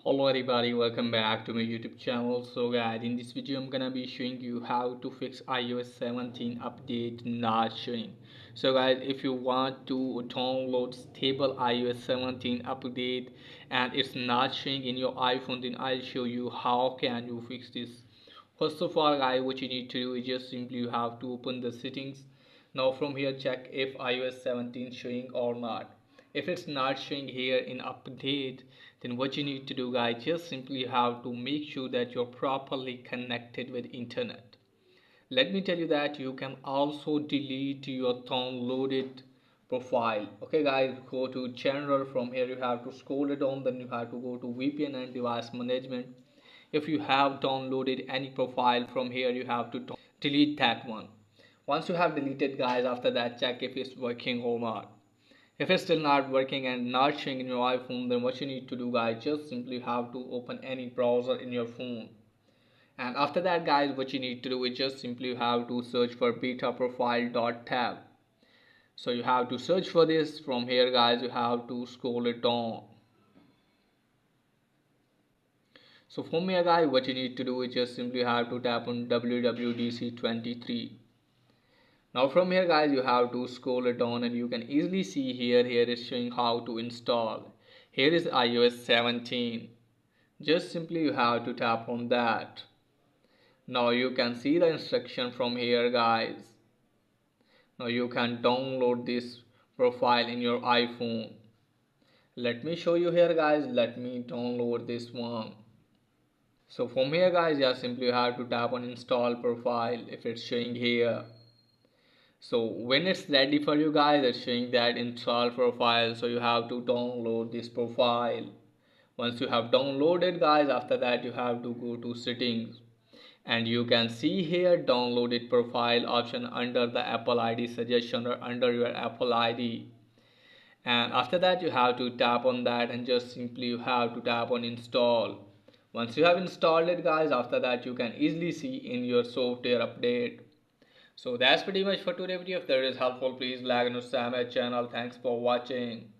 Hello everybody, welcome back to my YouTube channel. So guys, in this video I'm gonna be showing you how to fix iOS 17 update not showing. So guys, if you want to download stable iOS 17 update and it's not showing in your iPhone, then I'll show you how can you fix this. First of all guys, what you need to do is just simply you have to open the settings. Now from here check if iOS 17 showing or not. If it's not showing here in update, then what you need to do guys, just simply have to make sure that you're properly connected with internet. Let me tell you that you can also delete your downloaded profile. Okay guys, go to general. From here you have to scroll it down, then you have to go to VPN and device management. If you have downloaded any profile from here, you have to delete that one. Once you have deleted guys, after that check if it's working or not. If it's still not working and not showing in your iPhone, then what you need to do guys, just simply have to open any browser in your phone. And after that guys, what you need to do is just simply have to search for betaprofile.tab. So you have to search for this. From here guys, you have to scroll it down. So from here guys, what you need to do is just simply have to tap on WWDC23. Now from here guys, you have to scroll it down and you can easily see here is showing how to install. Here is iOS 17. Just simply you have to tap on that. Now you can see the instruction from here guys. Now you can download this profile in your iPhone. Let me show you here guys. Let me download this one. So from here guys, yeah, simply you have to tap on install profile if it's showing here. So when it's ready for you guys, it's showing that install profile. So you have to download this profile. Once you have downloaded guys, after that you have to go to settings. And you can see here downloaded profile option under the Apple ID suggestion or under your Apple ID. And after that you have to tap on that and just simply you have to tap on install. Once you have installed it guys, after that you can easily see in your software update. So that's pretty much for today video. If that is helpful, please like and subscribe my channel. Thanks for watching.